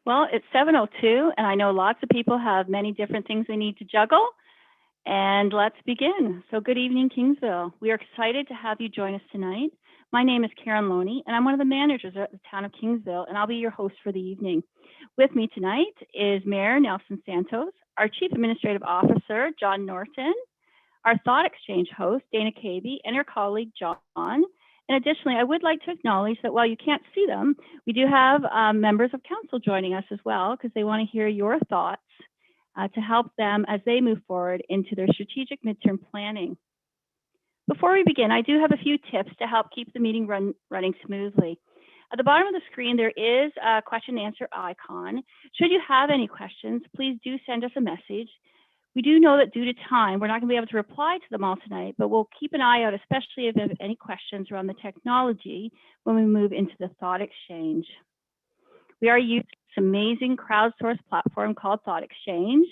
Well, it's 7:02, and I know lots of people have many different things they need to juggle. And let's begin. So, good evening, Kingsville. We are excited to have you join us tonight. My name is Karen Loney, and I'm one of the managers at the Town of Kingsville, and I'll be your host for the evening. With me tonight is Mayor Nelson Santos, our Chief Administrative Officer, John Norton, our Thought Exchange host, Dana Cabey, and her colleague, John. And additionally, I would like to acknowledge that while you can't see them, we do have members of council joining us as well, because they want to hear your thoughts to help them as they move forward into their strategic midterm planning. Before we begin, I do have a few tips to help keep the meeting running smoothly. At the bottom of the screen, there is a question and answer icon. Should you have any questions, please do send us a message. We do know that due to time, we're not going to be able to reply to them all tonight, but we'll keep an eye out, especially if you have any questions around the technology when we move into the Thought Exchange. We are using this amazing crowdsourced platform called Thought Exchange,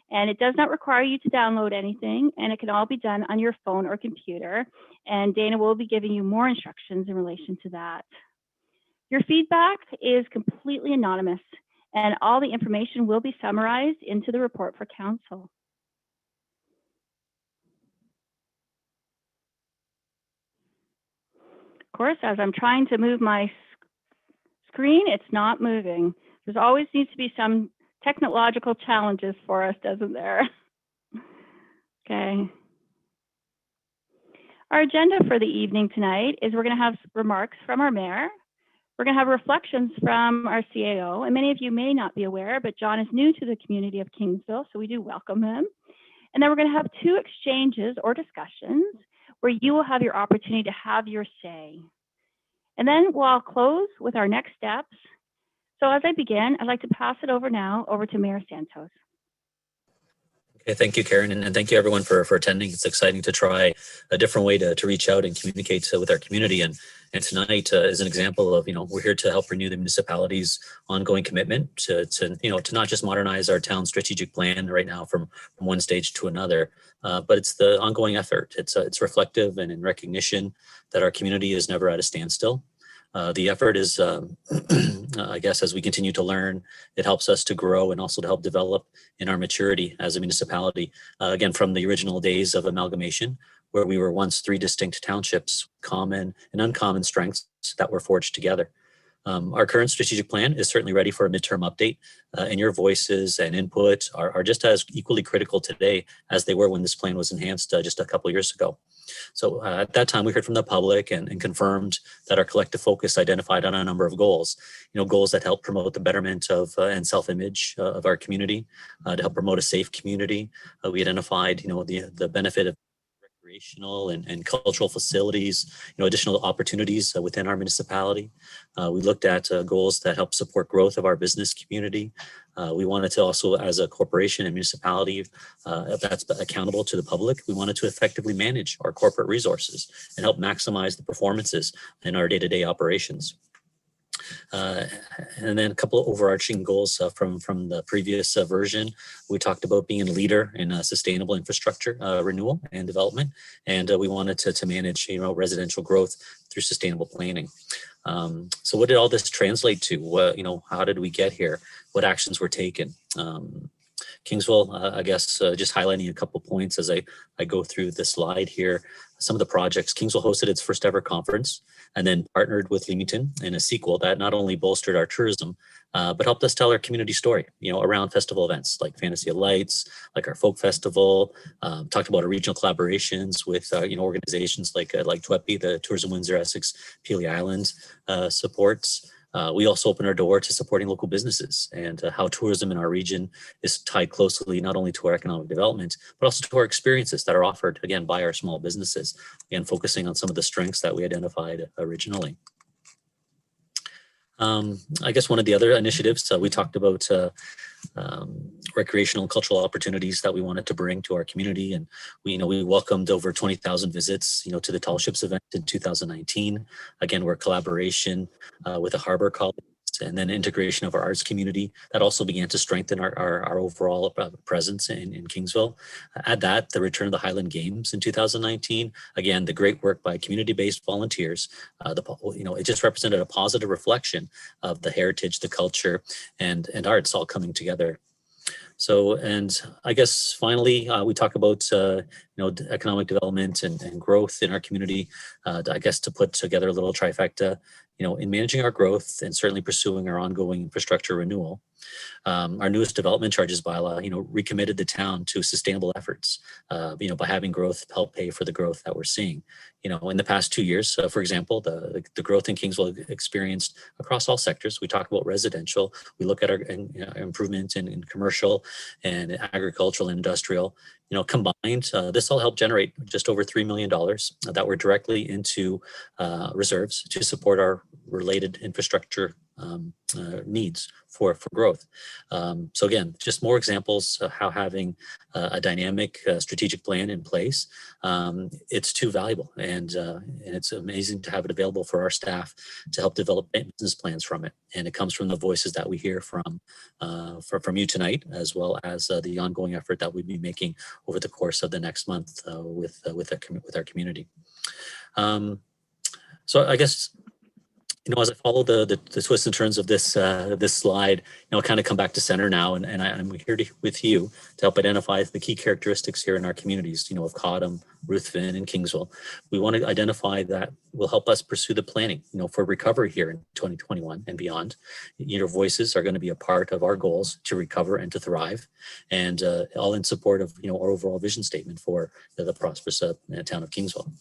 and it does not require you to download anything, and it can all be done on your phone or computer. And Dana will be giving you more instructions in relation to that. Your feedback is completely anonymous, and all the information will be summarized into the report for council. Of course, as I'm trying to move my screen, it's not moving. There's always needs to be some technological challenges for us, doesn't there? Okay. Our agenda for the evening tonight is we're going to have remarks from our mayor. We're going to have reflections from our CAO, and many of you may not be aware, but John is new to the community of Kingsville, so we do welcome him. And then we're going to have two exchanges or discussions where you will have your opportunity to have your say. And then we'll close with our next steps. So as I begin, I'd like to pass it over to Mayor Santos. Okay, thank you, Karen, and thank you everyone for attending. It's exciting to try a different way to reach out and communicate with our community. And tonight is an example of, we're here to help renew the municipality's ongoing commitment to not just modernize our town strategic plan right now from one stage to another, but it's the ongoing effort. It's reflective and in recognition that our community is never at a standstill. The effort is, I guess, as we continue to learn, it helps us to grow and also to help develop in our maturity as a municipality. Again, from the original days of amalgamation, where we were once three distinct townships, common and uncommon strengths that were forged together. Our current strategic plan is certainly ready for a midterm update, and your voices and input are just as equally critical today as they were when this plan was enhanced just a couple of years ago. So at that time, we heard from the public and confirmed that our collective focus identified on a number of goals, goals that help promote the betterment of and self-image of our community, to help promote a safe community. We identified, the benefit of recreational and cultural facilities, additional opportunities within our municipality. We looked at goals that help support growth of our business community. We wanted to also, as a corporation and municipality that's accountable to the public, we wanted to effectively manage our corporate resources and help maximize the performances in our day-to-day operations. And then a couple of overarching goals from the previous version. We talked about being a leader in sustainable infrastructure renewal and development, and we wanted to manage residential growth through sustainable planning. So what did all this translate to? How did we get here? What actions were taken? Kingsville, I guess, just highlighting a couple points as I go through the slide here. Some of the projects, Kingsville hosted its first ever conference and then partnered with Leamington in a sequel that not only bolstered our tourism, but helped us tell our community story, around festival events like Fantasy of Lights, like our folk festival, talked about our regional collaborations with, organizations like TWEPI, the Tourism Windsor Essex Pelee Islands supports. We also open our door to supporting local businesses and how tourism in our region is tied closely not only to our economic development, but also to our experiences that are offered, again, by our small businesses, and focusing on some of the strengths that we identified originally. I guess one of the other initiatives, we talked about recreational and cultural opportunities that we wanted to bring to our community. And we welcomed over 20,000 visits, to the Tall Ships event in 2019. Again, we're a collaboration with the Harbor College and then integration of our arts community. That also began to strengthen our overall presence in Kingsville. Add that, the return of the Highland Games in 2019. Again, the great work by community-based volunteers. It just represented a positive reflection of the heritage, the culture, and arts all coming together. So, and I guess finally, we talk about economic development and growth in our community. I guess to put together a little trifecta, in managing our growth and certainly pursuing our ongoing infrastructure renewal. Our newest development charges bylaw, recommitted the town to sustainable efforts, by having growth help pay for the growth that we're seeing. In the past 2 years, for example, the growth in Kingsville experienced across all sectors. We talk about residential, we look at our improvement in commercial and agricultural and industrial. Combined, this all helped generate just over $3 million that were directly into reserves to support our related infrastructure needs for growth. So again, just more examples of how having a dynamic strategic plan in place, it's too valuable, and it's amazing to have it available for our staff to help develop business plans from it. And it comes from the voices that we hear from you tonight, as well as the ongoing effort that we'll be making over the course of the next month with our community. So I guess, as I follow the twists and turns of this slide, kind of come back to center now, and I'm here with you to help identify the key characteristics here in our communities, of Cottam, Ruthven, and Kingsville. We want to identify that will help us pursue the planning, for recovery here in 2021 and beyond. Your voices are going to be a part of our goals to recover and to thrive, and all in support of, our overall vision statement for the prosperous town of Kingsville.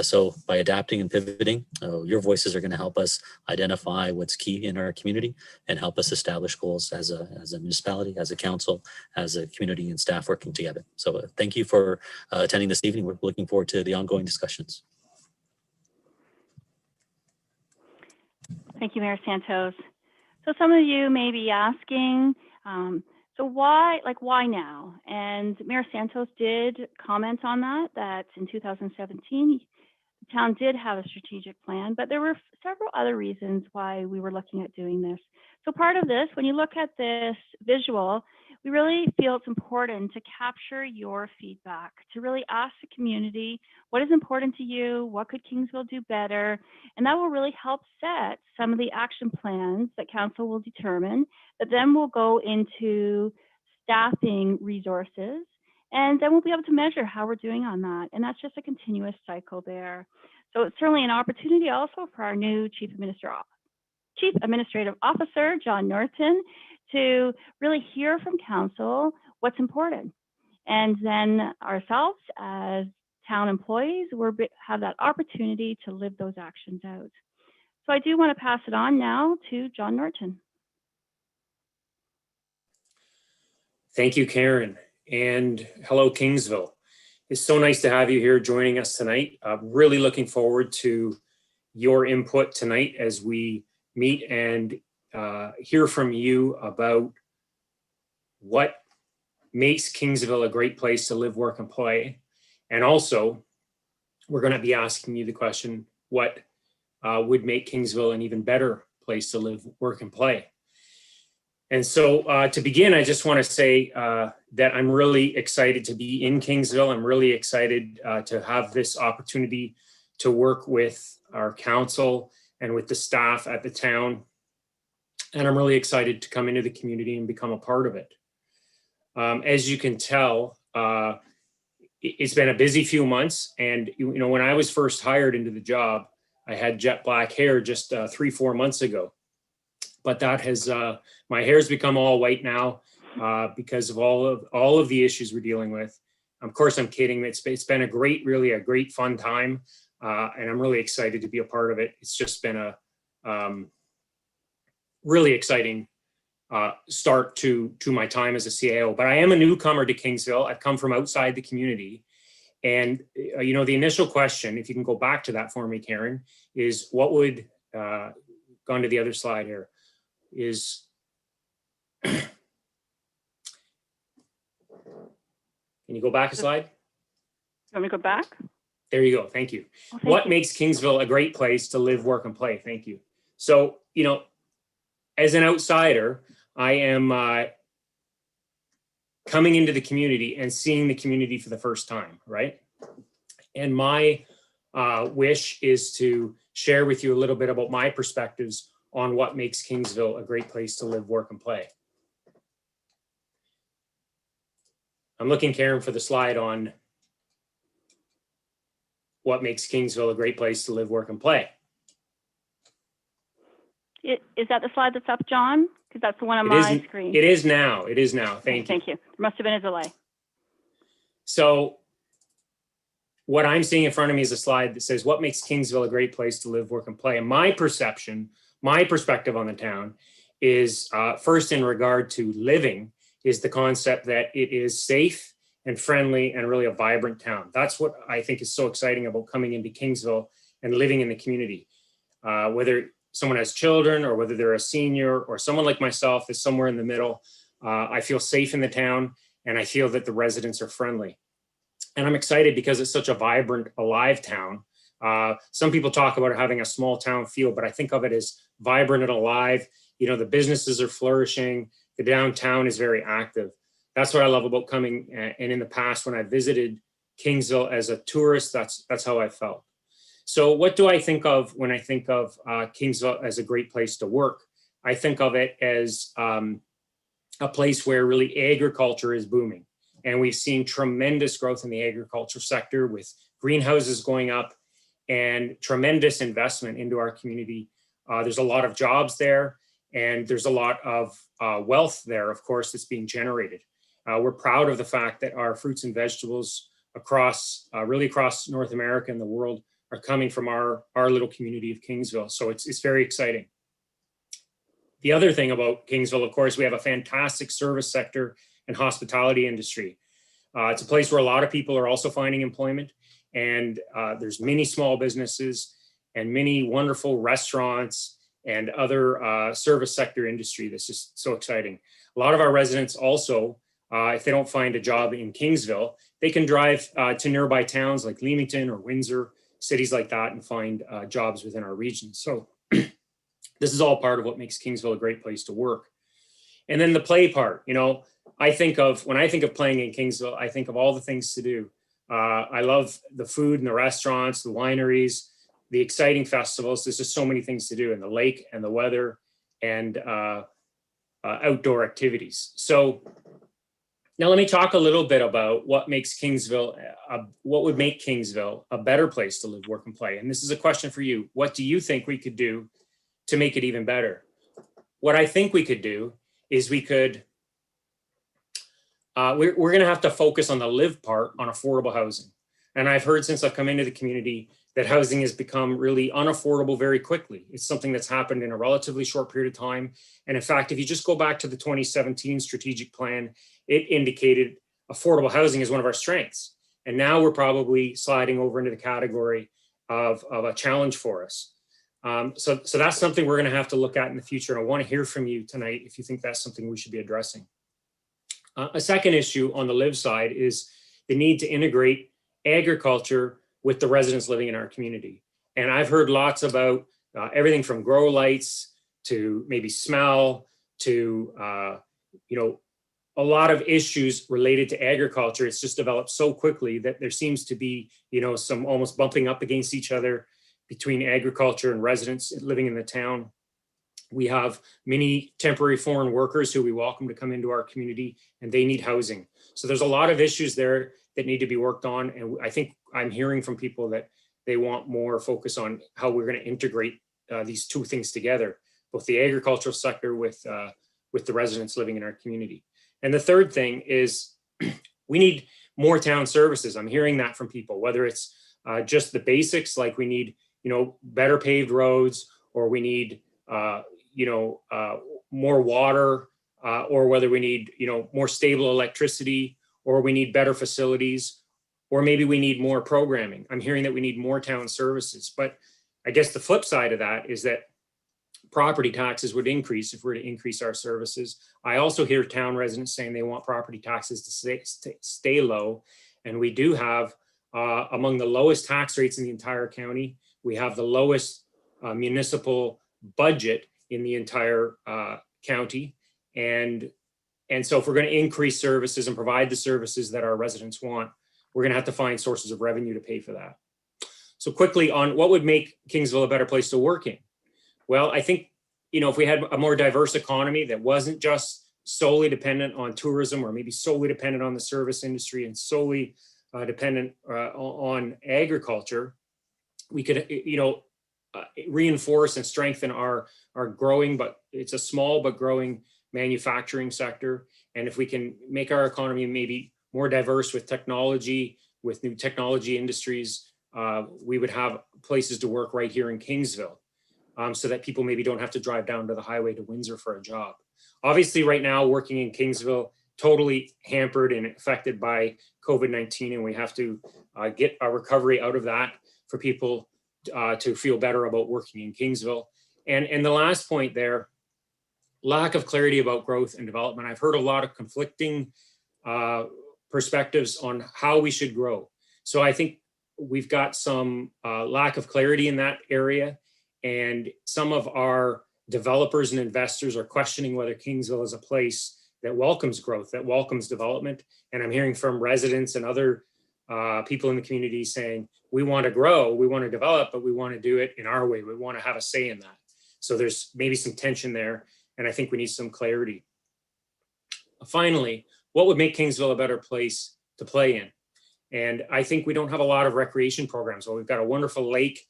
So by adapting and pivoting, your voices are going to help us identify what's key in our community and help us establish goals as a municipality, as a council, as a community and staff working together. So thank you for attending this evening. We're looking forward to the ongoing discussions. Thank you, Mayor Santos. So some of you may be asking, so why now? And Mayor Santos did comment on that in 2017, the town did have a strategic plan, but there were several other reasons why we were looking at doing this. So part of this, when you look at this visual, we really feel it's important to capture your feedback, to really ask the community, what is important to you? What could Kingsville do better? And that will really help set some of the action plans that council will determine, that then will go into staffing resources, and then we'll be able to measure how we're doing on that. And that's just a continuous cycle there. So it's certainly an opportunity also for our new Chief Administrative Officer, John Norton, to really hear from council what's important. And then ourselves as town employees, we'll have that opportunity to live those actions out. So I do want to pass it on now to John Norton. Thank you, Karen. And hello, Kingsville. It's so nice to have you here joining us tonight. I'm really looking forward to your input tonight as we meet and hear from you about what makes Kingsville a great place to live, work, and play. And also, we're going to be asking you the question, what would make Kingsville an even better place to live, work, and play? And so to begin, I just want to say that I'm really excited to be in Kingsville. I'm really excited to have this opportunity to work with our council and with the staff at the town. And I'm really excited to come into the community and become a part of it. As you can tell, it's been a busy few months. And when I was first hired into the job, I had jet black hair just 3-4 months ago. But that has, my hair's become all white now because of all of the issues we're dealing with. Of course, I'm kidding. It's been a great fun time. And I'm really excited to be a part of it. It's just been a really exciting start to my time as a CAO. But I am a newcomer to Kingsville. I've come from outside the community. And, the initial question, if you can go back to that for me, Karen, is what would, gone to the other slide here, is, can you go back a slide? You want me to go back? There you go. Thank you. Well, What makes Kingsville a great place to live, work, and play? Thank you. So, as an outsider, I am coming into the community and seeing the community for the first time, right? And my wish is to share with you a little bit about my perspectives on what makes Kingsville a great place to live, work, and play. I'm looking, Karen, for the slide on what makes Kingsville a great place to live, work, and play. Is that the slide that's up, John? Because that's the one on It my is, screen. it is now. It is now. Thank you. Thank you. There must have been a delay. So what I'm seeing in front of me is a slide that says what makes Kingsville a great place to live, work, and play. And my perception, my perspective on the town is first in regard to living is the concept that it is safe and friendly and really a vibrant town. That's what I think is so exciting about coming into Kingsville and living in the community. Whether someone has children or whether they're a senior or someone like myself is somewhere in the middle, I feel safe in the town and I feel that the residents are friendly. And I'm excited because it's such a vibrant, alive town. Some people talk about it having a small town feel, but I think of it as vibrant and alive. You know, the businesses are flourishing. The downtown is very active. That's what I love about coming. And in the past, when I visited Kingsville as a tourist, that's how I felt. So what do I think of when I think of Kingsville as a great place to work? I think of it as a place where really agriculture is booming. And we've seen tremendous growth in the agriculture sector with greenhouses going up and tremendous investment into our community. There's a lot of jobs there and there's a lot of wealth there, of course, that's being generated. We're proud of the fact that our fruits and vegetables across, really across North America and the world are coming from our little community of Kingsville. So it's very exciting. The other thing about Kingsville, of course, we have a fantastic service sector and hospitality industry. It's a place where a lot of people are also finding employment, and there's many small businesses and many wonderful restaurants and other service sector industry that's just so exciting. A lot of our residents also, if they don't find a job in Kingsville, they can drive to nearby towns like Leamington or Windsor, cities like that, and find jobs within our region. So this is all part of what makes Kingsville a great place to work. And then the play part, you know, when I think of playing in Kingsville, I think of all the things to do. I love the food and the restaurants, the wineries, the exciting festivals. There's just so many things to do, in the lake and the weather and outdoor activities. So now let me talk a little bit about what makes Kingsville, what would make Kingsville a better place to live, work, and play. And this is a question for you. What do you think we could do to make it even better? What I think we could do is we could, we're going to have to focus on the live part on affordable housing. And I've heard since I've come into the community that housing has become really unaffordable very quickly. It's something that's happened in a relatively short period of time. And in fact, if you just go back to the 2017 strategic plan, it indicated affordable housing is one of our strengths. And now we're probably sliding over into the category of a challenge for us. So that's something we're going to have to look at in the future. And I want to hear from you tonight if you think that's something we should be addressing. A second issue on the live side is the need to integrate agriculture with the residents living in our community. And I've heard lots about everything from grow lights to maybe smell to, you know, a lot of issues related to agriculture. It's just developed so quickly that there seems to be, you know, some almost bumping up against each other between agriculture and residents living in the town. We have many temporary foreign workers who we welcome to come into our community, and they need housing. So there's a lot of issues there that need to be worked on. And I think I'm hearing from people that they want more focus on how we're going to integrate these two things together, both the agricultural sector with the residents living in our community. And the third thing is we need more town services. I'm hearing that from people, whether it's just the basics, like we need, you know, better paved roads, or we need, you know, more water, or whether we need, you know, more stable electricity, or we need better facilities, or maybe we need more programming. I'm hearing that we need more town services. But I guess the flip side of that is that property taxes would increase if we're to increase our services. I also hear town residents saying they want property taxes to stay low. And we do have among the lowest tax rates in the entire county. We have the lowest municipal budget in the entire county. And so if we're going to increase services and provide the services that our residents want, we're going to have to find sources of revenue to pay for that. So quickly on what would make Kingsville a better place to work in. Well, I think, if we had a more diverse economy that wasn't just solely dependent on tourism, or maybe solely dependent on the service industry and solely dependent on agriculture, we could, reinforce and strengthen our growing, but it's a small but growing manufacturing sector. And if we can make our economy maybe more diverse with technology, with new technology industries, we would have places to work right here in Kingsville, so that people maybe don't have to drive down to the highway to Windsor for a job. Obviously, right now, working in Kingsville, totally hampered and affected by COVID-19, and we have to get a recovery out of that for people to feel better about working in Kingsville. And the last point there, lack of clarity about growth and development. I've heard a lot of conflicting perspectives on how we should grow. So I think we've got some lack of clarity in that area. And some of our developers and investors are questioning whether Kingsville is a place that welcomes growth, that welcomes development. And I'm hearing from residents and other people in the community saying, we want to grow, we want to develop, but we want to do it in our way. We want to have a say in that. So there's maybe some tension there. And I think we need some clarity. Finally, what would make Kingsville a better place to play in? And I think we don't have a lot of recreation programs. Well, we've got a wonderful lake.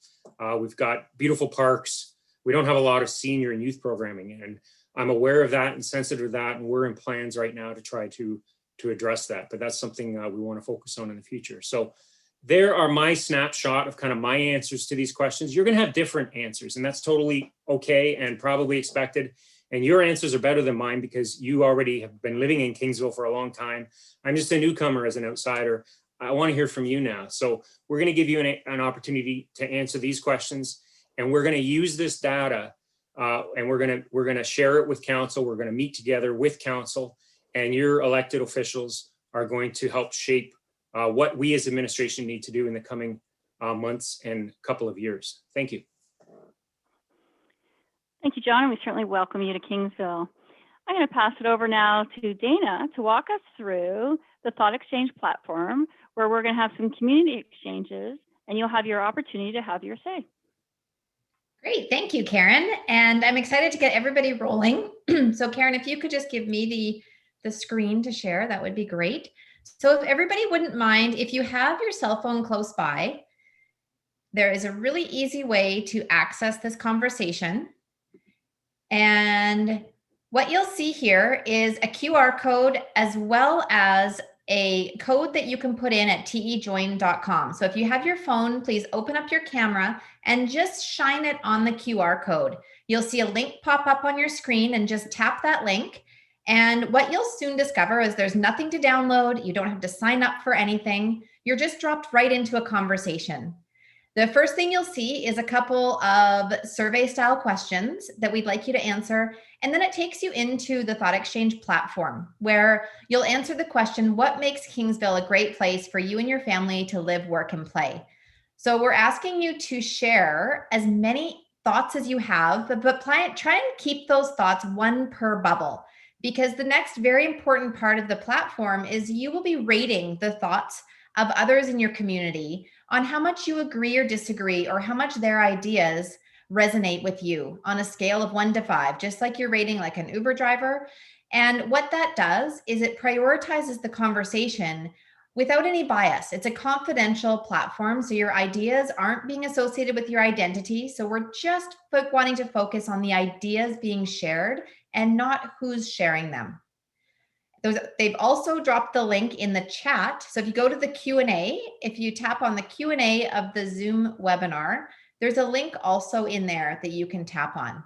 We've got beautiful parks. We don't have a lot of senior and youth programming. And I'm aware of that and sensitive to that. And we're in plans right now to try to address that. But that's something we want to focus on in the future. So there are my snapshot of kind of my answers to these questions. You're going to have different answers, and that's totally okay and probably expected. And your answers are better than mine because you already have been living in Kingsville for a long time. I'm just a newcomer as an outsider. I want to hear from you now. So we're going to give you an opportunity to answer these questions, and we're going to use this data and we're going to share it with council. We're going to meet together with council, and your elected officials are going to help shape what we as administration need to do in the coming months and couple of years. Thank you. Thank you, John, and we certainly welcome you to Kingsville. I'm going to pass it over now to Dana to walk us through the Thought Exchange platform, where we're going to have some community exchanges, and you'll have your opportunity to have your say. Great, thank you, Karen. And I'm excited to get everybody rolling. So Karen, if you could just give me the screen to share, that would be great. So if everybody wouldn't mind, if you have your cell phone close by, there is a really easy way to access this conversation. And what you'll see here is a QR code as well as a code that you can put in at tejoin.com. So if you have your phone, please open up your camera and just shine it on the QR code. You'll see a link pop up on your screen, and just tap that link. And what you'll soon discover is there's nothing to download. You don't have to sign up for anything. You're just dropped right into a conversation. The first thing you'll see is a couple of survey style questions that we'd like you to answer. And then it takes you into the Thought Exchange platform, where you'll answer the question, what makes Kingsville a great place for you and your family to live, work, and play? So we're asking you to share as many thoughts as you have, but try and keep those thoughts one per bubble, because the next very important part of the platform is you will be rating the thoughts of others in your community on how much you agree or disagree, or how much their ideas resonate with you on a scale of 1 to 5, just like you're rating like an Uber driver. And what that does is it prioritizes the conversation without any bias. It's a confidential platform, so your ideas aren't being associated with your identity. So we're just wanting to focus on the ideas being shared and not who's sharing them. They've also dropped the link in the chat. So if you go to the Q&A, if you tap on the Q&A of the Zoom webinar, there's a link also in there that you can tap on.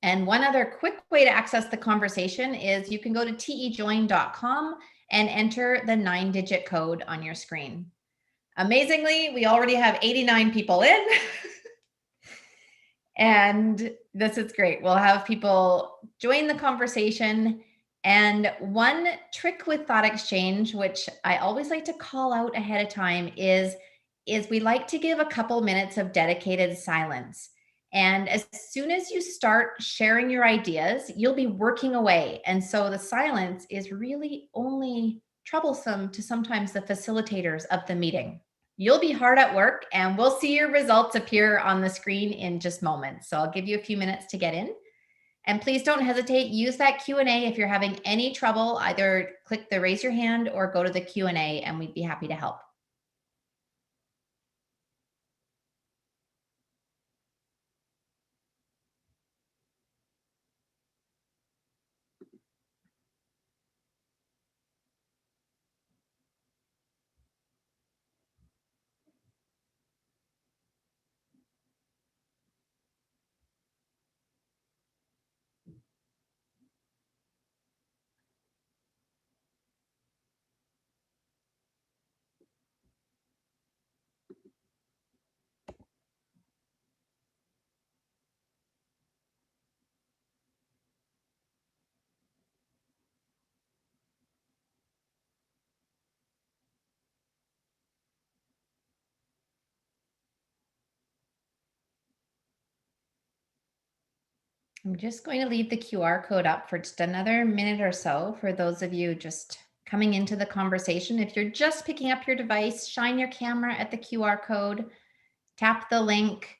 And one other quick way to access the conversation is you can go to tejoin.com and enter the 9-digit code on your screen. Amazingly, we already have 89 people in. And this is great. We'll have people join the conversation. And one trick with Thought Exchange, which I always like to call out ahead of time, is we like to give a couple minutes of dedicated silence. And as soon as you start sharing your ideas, you'll be working away. And so the silence is really only troublesome to sometimes the facilitators of the meeting. You'll be hard at work, and we'll see your results appear on the screen in just moments. So I'll give you a few minutes to get in. And please don't hesitate. Use that Q&A if you're having any trouble. Either click the raise your hand or go to the Q&A, and we'd be happy to help. I'm just going to leave the QR code up for just another minute or so for those of you just coming into the conversation. If you're just picking up your device, shine your camera at the QR code, tap the link,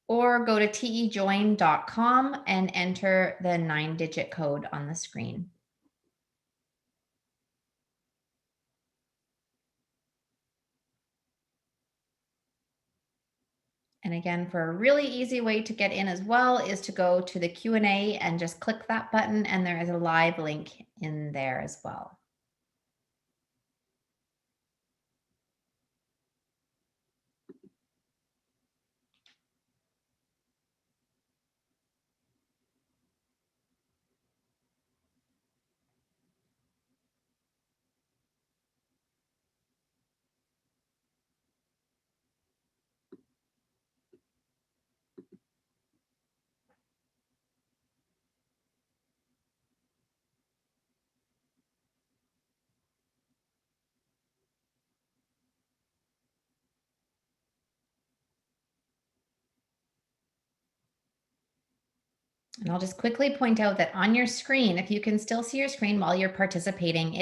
or go to tejoin.com and enter the 9-digit code on the screen. And again, for a really easy way to get in as well is to go to the Q&A and just click that button, and there is a live link in there as well. And I'll just quickly point out that on your screen, if you can still see your screen while you're participating,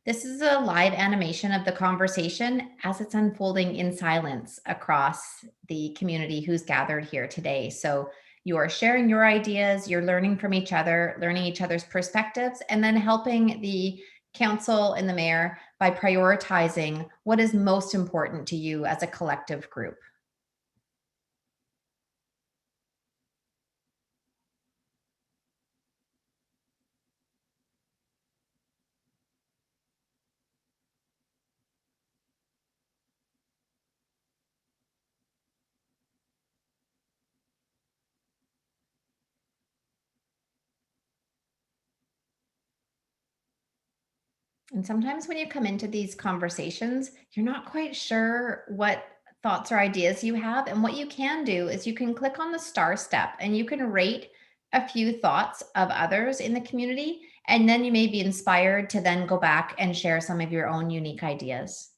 this is a live animation of the conversation as it's unfolding in silence across the community who's gathered here today. So you are sharing your ideas, you're learning from each other, learning each other's perspectives, and then helping the council and the mayor by prioritizing what is most important to you as a collective group. And sometimes when you come into these conversations, you're not quite sure what thoughts or ideas you have. And what you can do is you can click on the star step and you can rate a few thoughts of others in the community. And then you may be inspired to then go back and share some of your own unique ideas.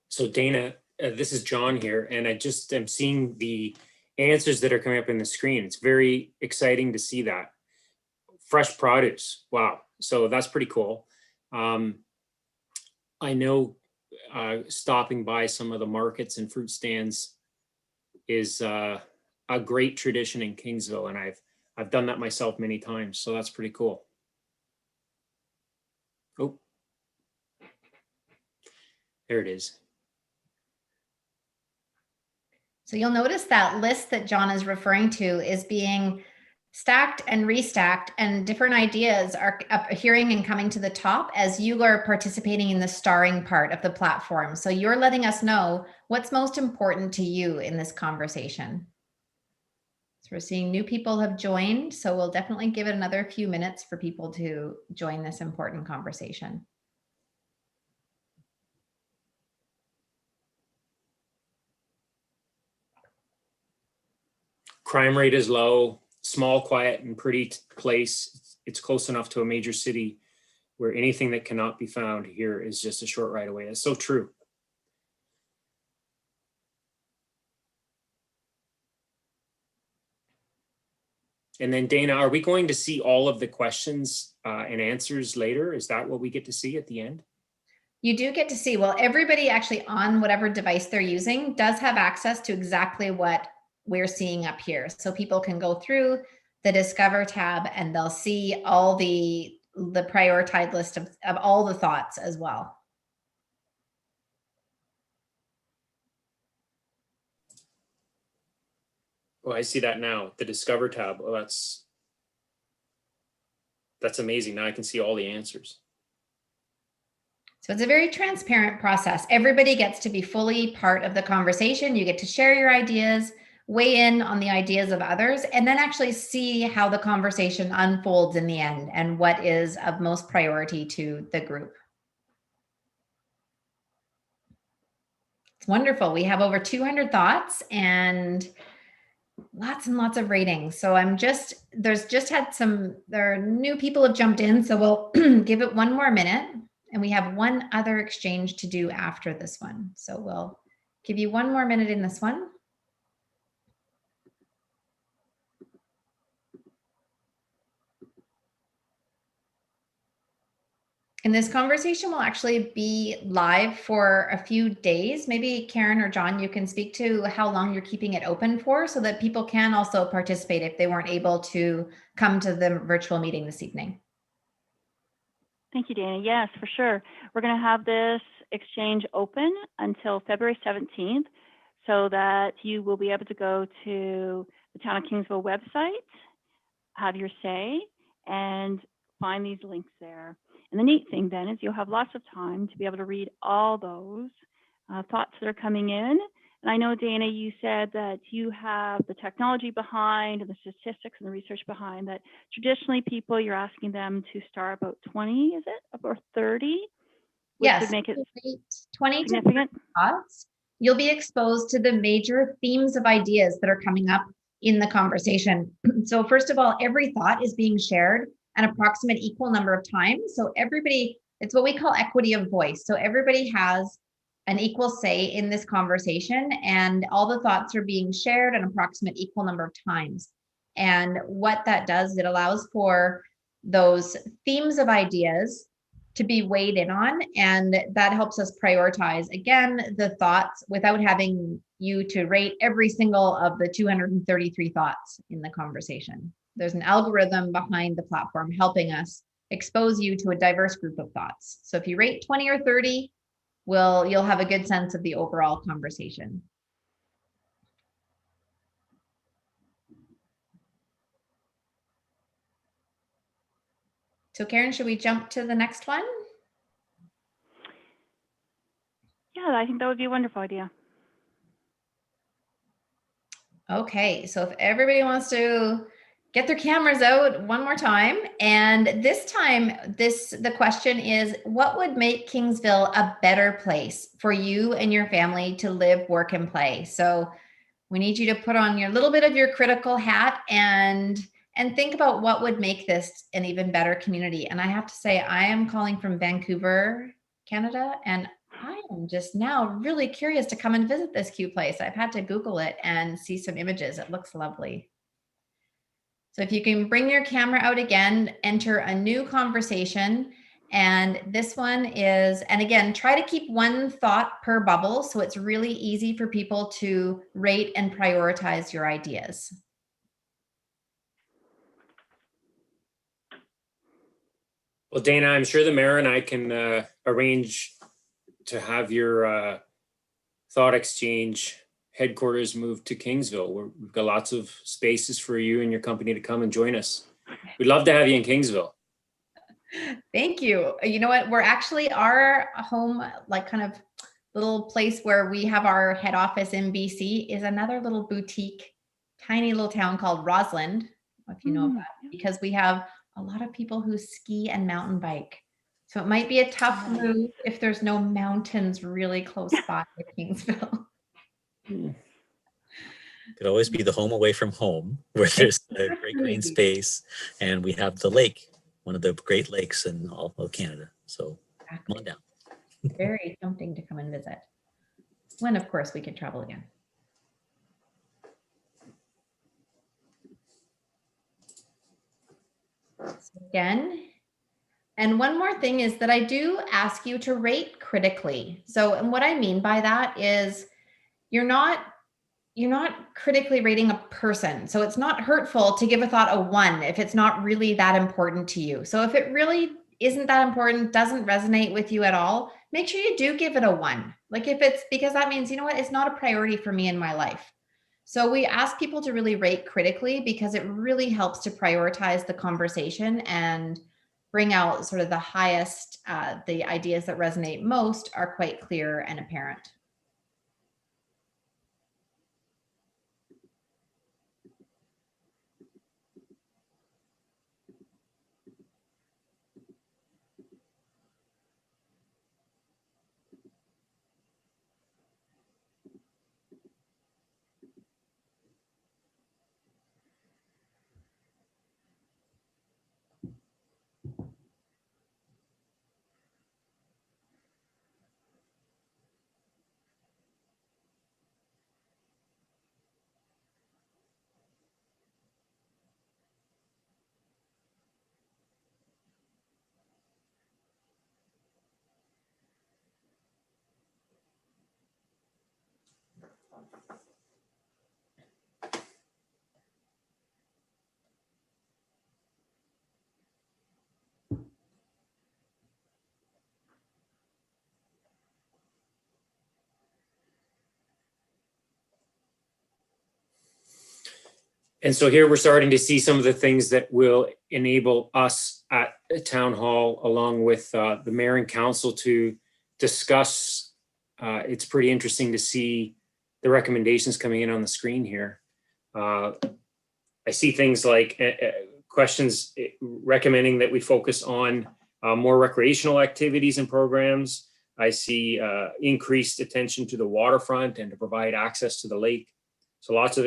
So Dana, this is John here, and I just am seeing the answers that are coming up in the screen. It's very exciting to see that. Fresh produce, wow. So that's pretty cool. I know stopping by some of the markets and fruit stands is a great tradition in Kingsville, and I've done that myself many times, so that's pretty cool. Oh, there it is. So you'll notice that list that John is referring to is being stacked and restacked, and different ideas are appearing and coming to the top as you are participating in the starring part of the platform. So you're letting us know what's most important to you in this conversation. So we're seeing new people have joined, so we'll definitely give it another few minutes for people to join this important conversation. crime rate is low, small, quiet, and pretty place. It's close enough to a major city where anything that cannot be found here is just a short ride away. That's so true. And then Dana, are we going to see all of the questions and answers later? Is that what we get to see at the end? You do get to see, well, everybody actually on whatever device they're using does have access to exactly what we're seeing up here. So people can go through the Discover tab and they'll see all the prioritized list of all the thoughts as well. Oh, I see that now, the Discover tab. Oh, that's amazing. Now I can see all the answers. So it's a very transparent process. Everybody gets to be fully part of the conversation. You get to share your ideas, weigh in on the ideas of others, and then actually see how the conversation unfolds in the end and what is of most priority to the group. It's wonderful. We have over 200 thoughts and lots of ratings. So there are new people have jumped in. So we'll give it one more minute. And we have one other exchange to do after this one. So we'll give you one more minute in this one. And this conversation will actually be live for a few days. Maybe Karen or John, you can speak to how long you're keeping it open for so that people can also participate if they weren't able to come to the virtual meeting this evening. Thank you, Dana. Yes, for sure. We're going to have this exchange open until February 17th so that you will be able to go to the Town of Kingsville website, have your say, and find these links there. And the neat thing then is you'll have lots of time to be able to read all those thoughts that are coming in. And I know, Dana, you said that you have the technology behind and the statistics and the research behind that. Traditionally, people, you're asking them to start about 20, is it? Or 30? Which yes, would make it 20 significant. to 30 thoughts. You'll be exposed to the major themes of ideas that are coming up in the conversation. So first of all, every thought is being shared an approximate equal number of times. So everybody, it's what we call equity of voice. So everybody has an equal say in this conversation and all the thoughts are being shared an approximate equal number of times. And what that does, it allows for those themes of ideas to be weighed in on, and that helps us prioritize, again, the thoughts without having you to rate every single of the 233 thoughts in the conversation. There's an algorithm behind the platform helping us expose you to a diverse group of thoughts. So if you rate 20 or 30, you'll have a good sense of the overall conversation. So Karen, should we jump to the next one? Yeah, I think that would be a wonderful idea. Okay, so if everybody wants to get their cameras out one more time, and this time, the question is, what would make Kingsville a better place for you and your family to live, work, and play? So we need you to put on your little bit of your critical hat and think about what would make this an even better community. And I have to say, I am calling from Vancouver, Canada, and I am just now really curious to come and visit this cute place. I've had to Google it and see some images. It looks lovely. So if you can bring your camera out again, enter a new conversation. And this one is, and again, try to keep one thought per bubble so it's really easy for people to rate and prioritize your ideas. Well, Dana, I'm sure the mayor and I can arrange to have your thought exchange headquarters moved to Kingsville. We've got lots of spaces for you and your company to come and join us. We'd love to have you in Kingsville. Thank you. You know what? We're actually our home, like kind of little place where we have our head office in BC is another little boutique, tiny little town called Roslyn, if you know about it, because we have a lot of people who ski and mountain bike. So it might be a tough move if there's no mountains really close by to Kingsville. Could always be the home away from home, where there's a great green space, and we have the lake, one of the great lakes in all of Canada. So come on down. Very tempting to come and visit. When, of course, we can travel again. So again, and one more thing is that I do ask you to rate critically. So, and what I mean by that is you're not critically rating a person. So it's not hurtful to give a thought a 1 if it's not really that important to you. So if it really isn't that important, doesn't resonate with you at all, make sure you do give it a 1. Like if it's, because that means, you know what, it's not a priority for me in my life. So we ask people to really rate critically because it really helps to prioritize the conversation and bring out sort of the highest, the ideas that resonate most are quite clear and apparent. And so here we're starting to see some of the things that will enable us at Town Hall, along with the mayor and council, to discuss. It's pretty interesting to see the recommendations coming in on the screen here. I see things like questions recommending that we focus on more recreational activities and programs. I see increased attention to the waterfront and to provide access to the lake. So lots of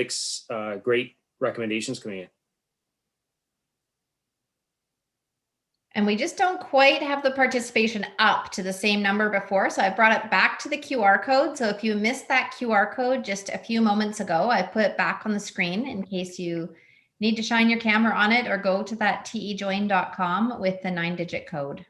great recommendations coming in. And we just don't quite have the participation up to the same number before. So I brought it back to the QR code. So if you missed that QR code just a few moments ago, I put it back on the screen in case you need to shine your camera on it or go to that tejoin.com with the 9-digit code.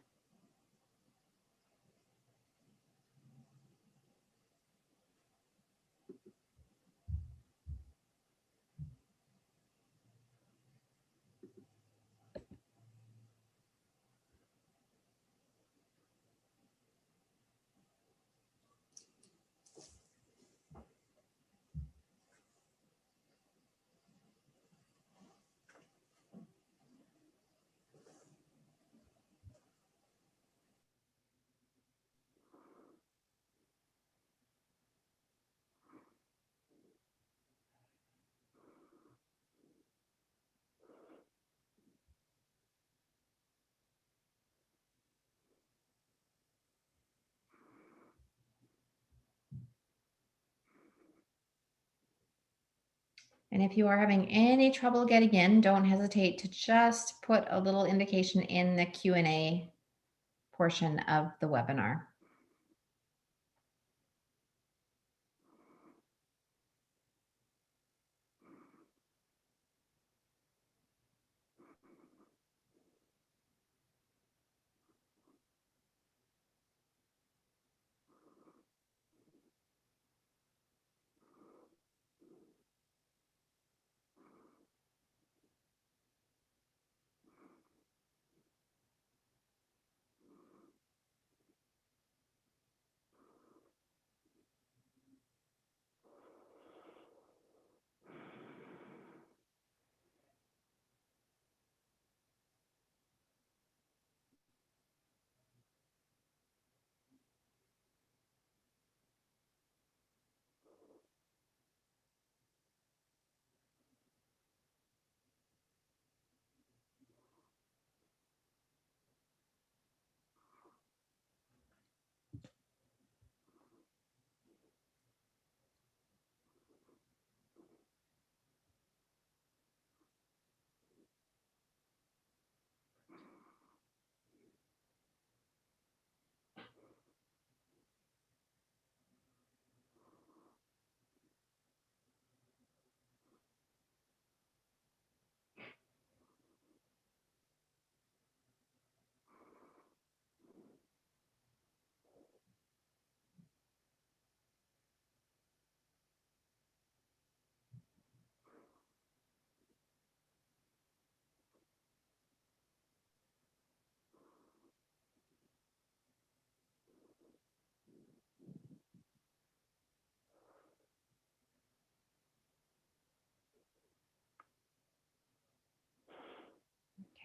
And if you are having any trouble getting in, don't hesitate to just put a little indication in the Q&A portion of the webinar.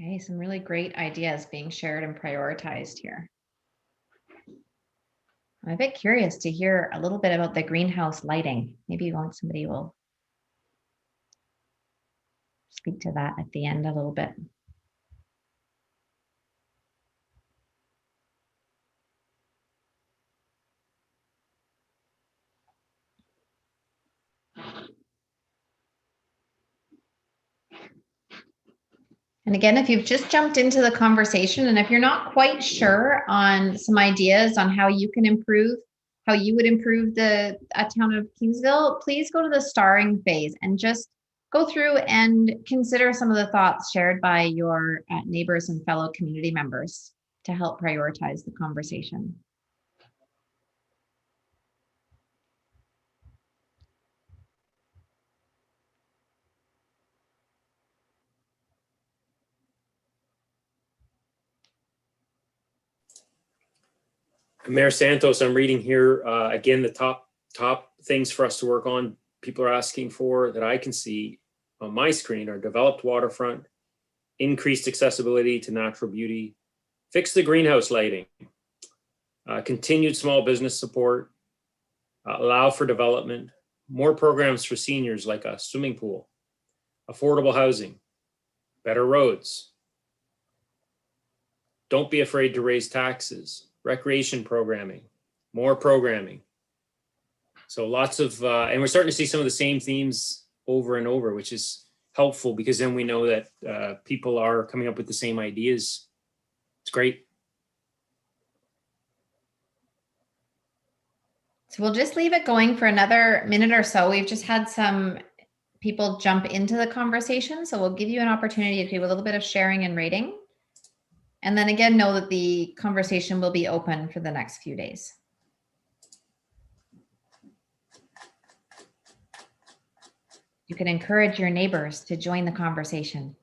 Okay, some really great ideas being shared and prioritized here. I'm a bit curious to hear a little bit about the greenhouse lighting. Maybe somebody will speak to that at the end a little bit. And again, if you've just jumped into the conversation and if you're not quite sure on some ideas on how you can improve, how you would improve the Town of Kingsville, please go to the starring phase and just go through and consider some of the thoughts shared by your neighbors and fellow community members to help prioritize the conversation. Mayor Santos, I'm reading here again the top things for us to work on. People are asking for that I can see on my screen are developed waterfront, increased accessibility to natural beauty, fix the greenhouse lighting, continued small business support, allow for development, more programs for seniors like a swimming pool, affordable housing, better roads. Don't be afraid to raise taxes, recreation programming, more programming. So lots of, and we're starting to see some of the same themes over and over, which is helpful because then we know that people are coming up with the same ideas. It's great. So we'll just leave it going for another minute or so. We've just had some people jump into the conversation. So we'll give you an opportunity to do a little bit of sharing and rating. And then again, know that the conversation will be open for the next few days. You can encourage your neighbors to join the conversation.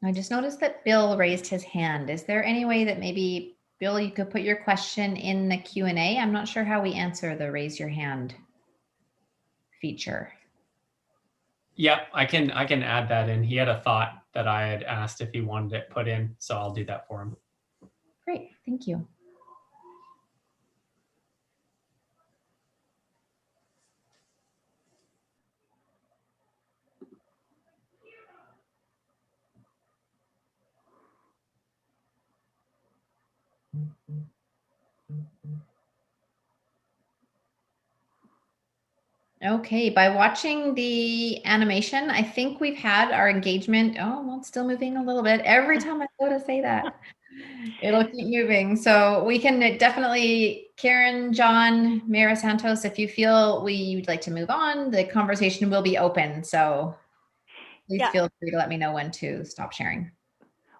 I just noticed that Bill raised his hand. Is there any way that maybe, Bill, you could put your question in the Q&A? I'm not sure how we answer the raise your hand feature. Yeah, I can add that in. He had a thought that I had asked if he wanted it put in, so I'll do that for him. Great, thank you. Okay, by watching the animation, I think we've had our engagement. Oh, well, it's still moving a little bit. Every time I go to say that, it'll keep moving. So we can definitely, Karen, John, Mayor Santos, if you feel we'd like to move on, the conversation will be open. So please feel free to let me know when to stop sharing.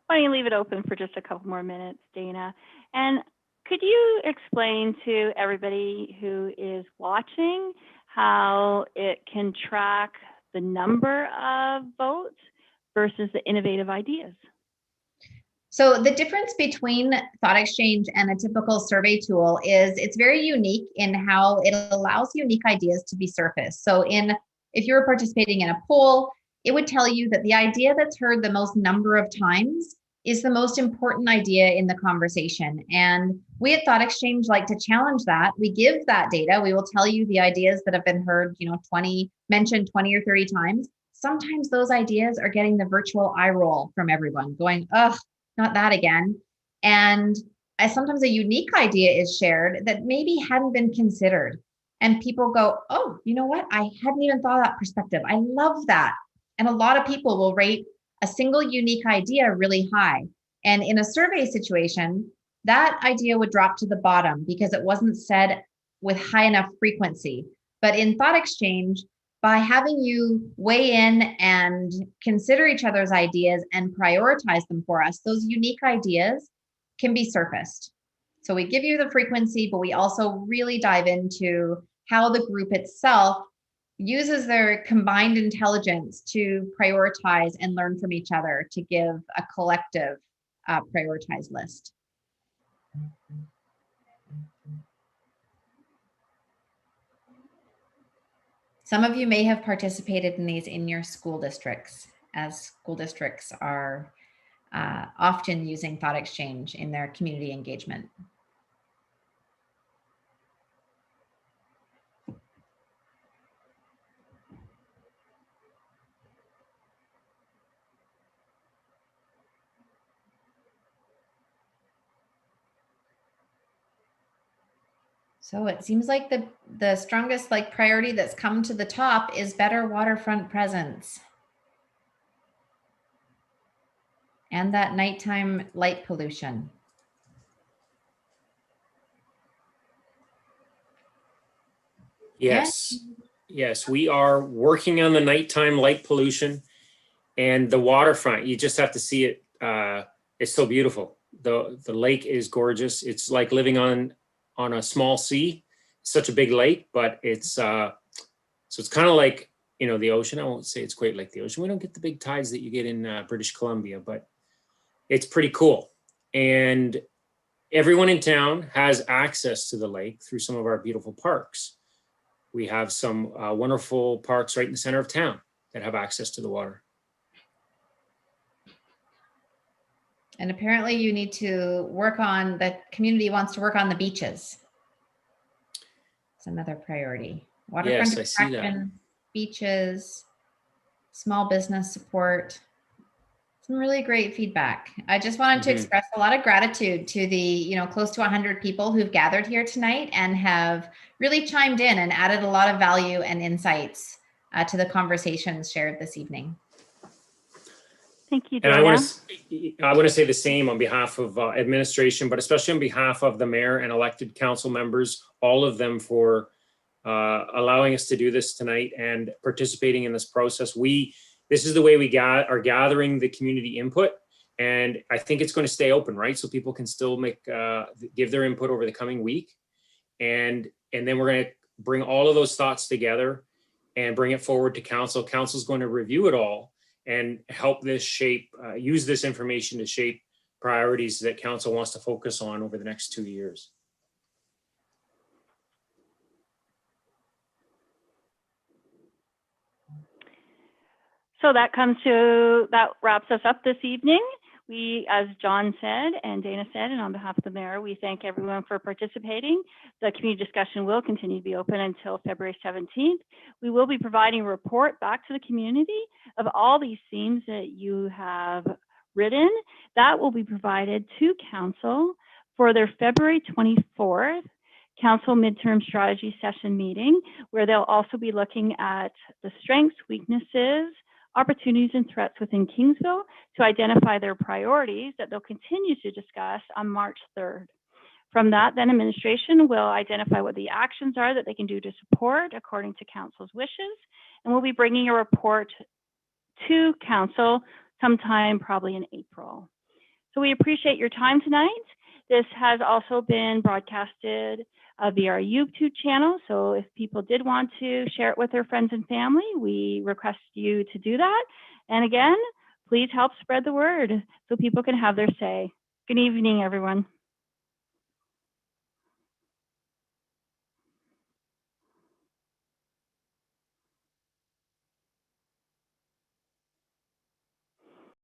Why don't you leave it open for just a couple more minutes, Dana? And could you explain to everybody who is watching how it can track the number of votes versus the innovative ideas? So the difference between Thought Exchange and a typical survey tool is it's very unique in how it allows unique ideas to be surfaced. So if you're participating in a poll, it would tell you that the idea that's heard the most number of times is the most important idea in the conversation. And we at Thought Exchange like to challenge that. We give that data. We will tell you the ideas that have been heard, mentioned 20 or 30 times. Sometimes those ideas are getting the virtual eye roll from everyone going, ugh, not that again. And sometimes a unique idea is shared that maybe hadn't been considered. And people go, oh, you know what? I hadn't even thought of that perspective. I love that. And a lot of people will rate a single unique idea really high. And in a survey situation, that idea would drop to the bottom because it wasn't said with high enough frequency. But in Thought Exchange, by having you weigh in and consider each other's ideas and prioritize them for us, those unique ideas can be surfaced. So we give you the frequency, but we also really dive into how the group itself uses their combined intelligence to prioritize and learn from each other to give a collective prioritized list. Some of you may have participated in these in your school districts, as school districts are often using Thought Exchange in their community engagement. So it seems like the strongest priority that's come to the top is better waterfront presence. And that nighttime light pollution. Yes. Yes, we are working on the nighttime light pollution and the waterfront. You just have to see it. It's so beautiful. The lake is gorgeous. It's like living on a small sea. It's such a big lake, but it's so it's kind of like, the ocean. I won't say it's quite like the ocean. We don't get the big tides that you get in British Columbia, but it's pretty cool. And everyone in town has access to the lake through some of our beautiful parks. We have some wonderful parks right in the center of town that have access to the water. And apparently you need to work on, the community wants to work on the beaches. It's another priority. Waterfront Yes, I see that. attraction, beaches, small business support. Some really great feedback. I just wanted to express a lot of gratitude to the, close to 100 people who've gathered here tonight and have really chimed in and added a lot of value and insights to the conversations shared this evening. Thank you, And Dana. I want to say the same on behalf of administration, but especially on behalf of the mayor and elected council members, all of them, for allowing us to do this tonight and participating in this process. This is the way we are gathering the community input, and I think it's going to stay open, right? So people can still give their input over the coming week, and then we're going to bring all of those thoughts together and bring it forward to council. Council's going to review it all and help this use this information to shape priorities that council wants to focus on over the next 2 years. So that wraps us up this evening. We, as John said and Dana said, and on behalf of the mayor, we thank everyone for participating. The community discussion will continue to be open until February 17th. We will be providing a report back to the community of all these themes that you have written. That will be provided to council for their February 24th council midterm strategy session meeting, where they'll also be looking at the strengths, weaknesses, opportunities and threats within Kingsville to identify their priorities that they'll continue to discuss on March 3rd. From that, then administration will identify what the actions are that they can do to support according to council's wishes, and we'll be bringing a report to council sometime probably in April. So we appreciate your time tonight. This has also been broadcasted via our YouTube channel. So if people did want to share it with their friends and family, we request you to do that. And again, please help spread the word so people can have their say. Good evening, everyone.